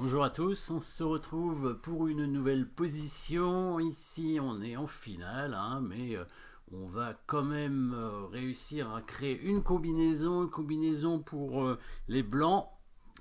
Bonjour à tous, on se retrouve pour une nouvelle position. Ici, on est en finale, hein, mais on va quand même réussir à créer une combinaison pour les blancs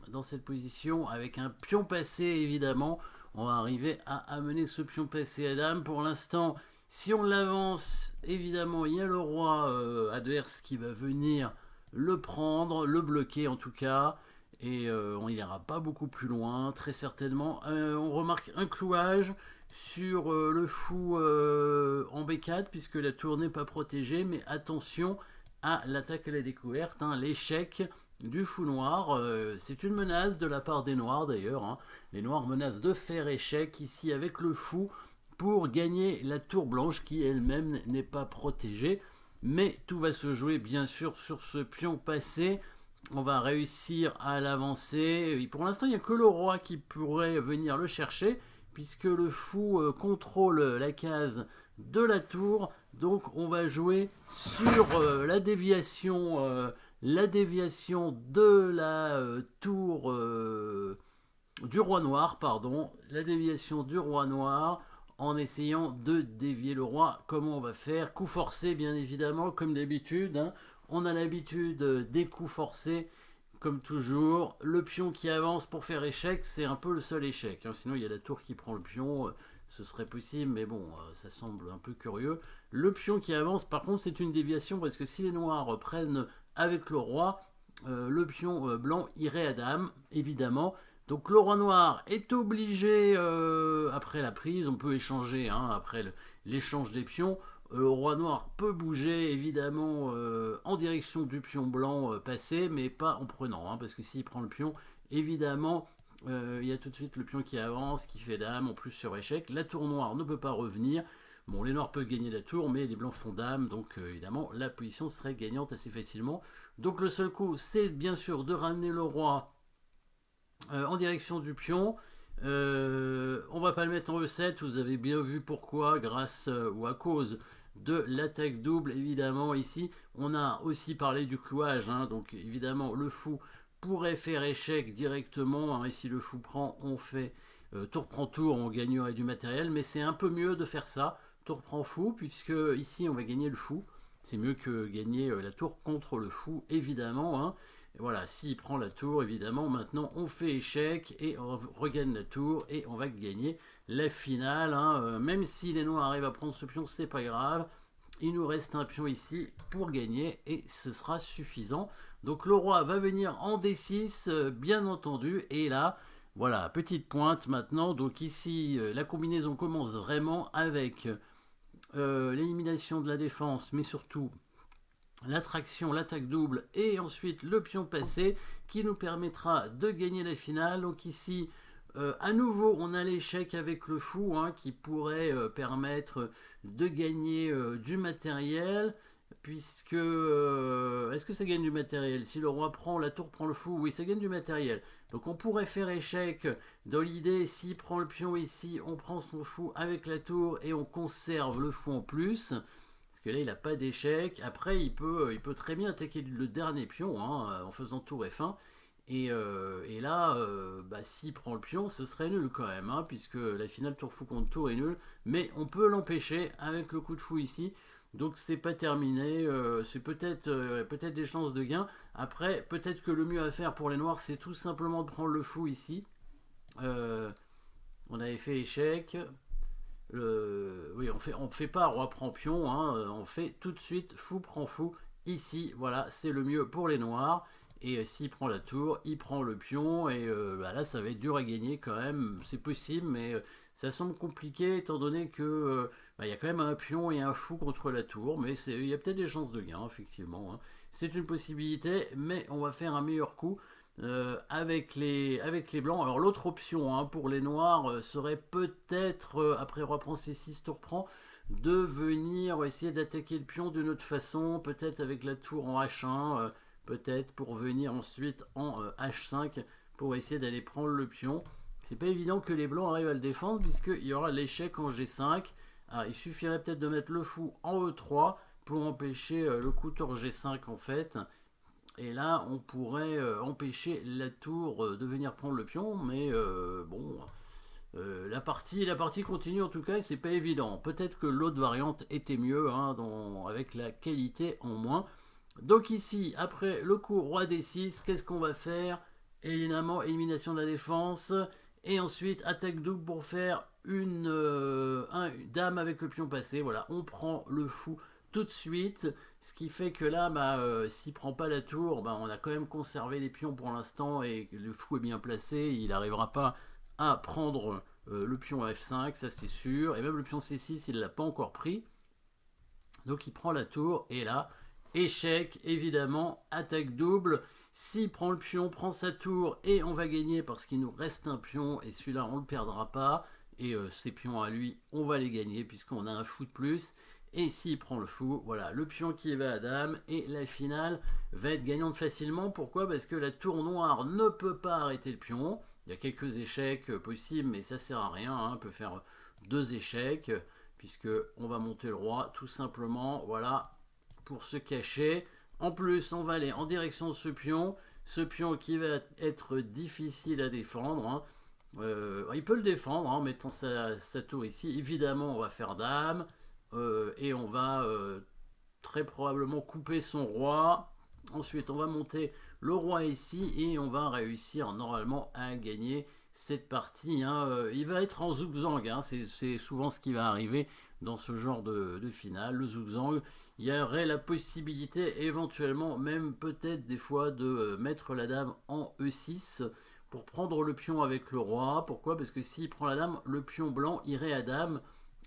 dans cette position avec un pion passé évidemment. On va arriver à amener ce pion passé à dame. Pour l'instant, si on l'avance, évidemment, il y a le roi adverse qui va venir le prendre, le bloquer en tout cas et on n'ira pas beaucoup plus loin, très certainement. On remarque un clouage sur le fou en B4, puisque la tour n'est pas protégée, mais attention à l'attaque à la découverte, hein, l'échec du fou noir. C'est une menace de la part des noirs d'ailleurs. Hein. Les noirs menacent de faire échec ici avec le fou pour gagner la tour blanche qui elle-même n'est pas protégée. Mais tout va se jouer bien sûr sur ce pion passé. On va réussir à l'avancer. Pour l'instant, il n'y a que le roi qui pourrait venir le chercher, puisque le fou contrôle la case de la tour. Donc on va jouer sur la déviation de la tour du roi noir, pardon, la déviation du roi noir en essayant de dévier le roi. Comment on va faire? Coup forcé, bien évidemment, comme d'habitude. Hein. On a l'habitude des coups forcés, comme toujours. Le pion qui avance pour faire échec, c'est un peu le seul échec. Hein. Sinon, il y a la tour qui prend le pion. Ce serait possible, mais bon, ça semble un peu curieux. Le pion qui avance, par contre, c'est une déviation, parce que si les noirs prennent avec le roi, le pion blanc irait à dame, évidemment. Donc le roi noir est obligé, après la prise, on peut échanger hein, après l'échange des pions. Le roi noir peut bouger évidemment en direction du pion blanc passé, mais pas en prenant, hein, parce que s'il prend le pion, évidemment, il y a tout de suite le pion qui avance, qui fait dame, en plus sur échec. La tour noire ne peut pas revenir. Bon, les noirs peuvent gagner la tour, mais les blancs font dame, donc évidemment, la position serait gagnante assez facilement. Donc le seul coup, c'est bien sûr de ramener le roi en direction du pion. On va pas le mettre en E7, vous avez bien vu pourquoi, grâce ou à cause de l'attaque double, évidemment, ici. On a aussi parlé du clouage, hein, donc évidemment, le fou pourrait faire échec directement. Hein, et si le fou prend, on fait tour prend tour, on gagnerait du matériel, mais c'est un peu mieux de faire ça, tour prend fou, puisque ici on va gagner le fou. C'est mieux que gagner la tour contre le fou, évidemment. Hein. Et voilà, s'il prend la tour, évidemment, maintenant on fait échec et on regagne la tour et on va gagner la finale. Hein. Même si les noirs arrivent à prendre ce pion, c'est pas grave. Il nous reste un pion ici pour gagner et ce sera suffisant. Donc le roi va venir en D6, bien entendu. Et là, voilà, petite pointe maintenant. Donc ici, la combinaison commence vraiment avec l'élimination de la défense, mais surtout l'attraction, l'attaque double et ensuite le pion passé qui nous permettra de gagner la finale. Donc ici, à nouveau, on a l'échec avec le fou hein, qui pourrait permettre de gagner du matériel. Puisque, est-ce que ça gagne du matériel? Si le roi prend, la tour prend le fou, oui, ça gagne du matériel. Donc on pourrait faire échec dans l'idée, s'il prend le pion ici, on prend son fou avec la tour et on conserve le fou en plus. Parce que là, il n'a pas d'échec. Après, il peut très bien attaquer le dernier pion hein, en faisant tour F1. Et là, bah, s'il prend le pion, ce serait nul quand même, hein, puisque la finale tour fou contre tour est nulle. Mais on peut l'empêcher avec le coup de fou ici. Donc c'est pas terminé. C'est peut-être des chances de gain. Après, peut-être que le mieux à faire pour les noirs, c'est tout simplement de prendre le fou ici. Euh, on avait fait échec. Oui, on fait pas roi prend pion, hein, on fait tout de suite fou prend fou. Ici, voilà, c'est le mieux pour les noirs. Et s'il prend la tour, il prend le pion. Et bah là, ça va être dur à gagner quand même. C'est possible, mais ça semble compliqué étant donné que bah, y a quand même un pion et un fou contre la tour. Mais il y a peut-être des chances de gain, effectivement. Hein. C'est une possibilité, mais on va faire un meilleur coup avec les blancs. Alors l'autre option hein, pour les noirs serait peut-être, après roi prend c6, tour prend, de venir essayer d'attaquer le pion d'une autre façon, peut-être avec la tour en h1, peut-être pour venir ensuite en h5 pour essayer d'aller prendre le pion. C'est pas évident que les blancs arrivent à le défendre puisqu'il y aura l'échec en g5. Alors, il suffirait peut-être de mettre le fou en e3 pour empêcher le coup tour g5 en fait. Et là, on pourrait empêcher la tour de venir prendre le pion, mais bon, la partie continue en tout cas, et c'est pas évident. Peut-être que l'autre variante était mieux, hein, avec la qualité en moins. Donc ici, après le coup roi d6, qu'est-ce qu'on va faire? Évidemment, élimination de la défense, et ensuite attaque double pour faire une dame avec le pion passé. Voilà, on prend le fou tout de suite, ce qui fait que là, s'il prend pas la tour, on a quand même conservé les pions pour l'instant, et le fou est bien placé, il n'arrivera pas à prendre le pion F5, ça c'est sûr, et même le pion C6, il l'a pas encore pris. Donc il prend la tour, et là, échec, évidemment, attaque double. S'il prend le pion, prend sa tour, et on va gagner parce qu'il nous reste un pion, et celui-là, on ne le perdra pas. Et ces pions à lui, on va les gagner, puisqu'on a un fou de plus. Et s'il prend le fou, voilà, le pion qui va à dame, et la finale va être gagnante facilement. Pourquoi? Parce que la tour noire ne peut pas arrêter le pion. Il y a quelques échecs possibles, mais ça sert à rien, hein. On peut faire 2 échecs, puisque on va monter le roi, tout simplement, voilà, pour se cacher. En plus, on va aller en direction de ce pion qui va être difficile à défendre, hein. Il peut le défendre, hein, en mettant sa tour ici. Évidemment, on va faire dame, et on va très probablement couper son roi. Ensuite, on va monter le roi ici, et on va réussir normalement à gagner cette partie, hein. Il va être en zugzwang, hein. C'est souvent ce qui va arriver dans ce genre de finale. Le zugzwang, il y aurait la possibilité éventuellement, même peut-être des fois, de mettre la dame en E6 pour prendre le pion avec le roi. Pourquoi? Parce que s'il prend la dame, le pion blanc irait à dame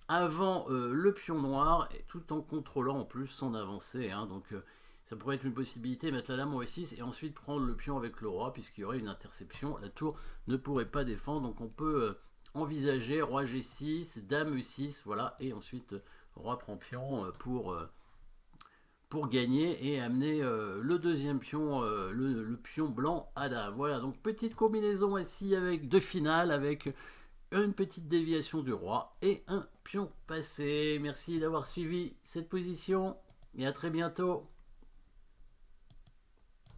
avant le pion noir, tout en contrôlant en plus son avancée, hein. Donc ça pourrait être une possibilité, mettre la dame en E6 et ensuite prendre le pion avec le roi, puisqu'il y aurait une interception. La tour ne pourrait pas défendre, donc on peut envisager roi G6, dame E6, voilà, et ensuite roi prend pion pour gagner et amener le deuxième pion, le pion blanc à dame. Voilà, donc petite combinaison ici avec 2 finales, avec une petite déviation du roi et un pion passé. Merci d'avoir suivi cette position et à très bientôt.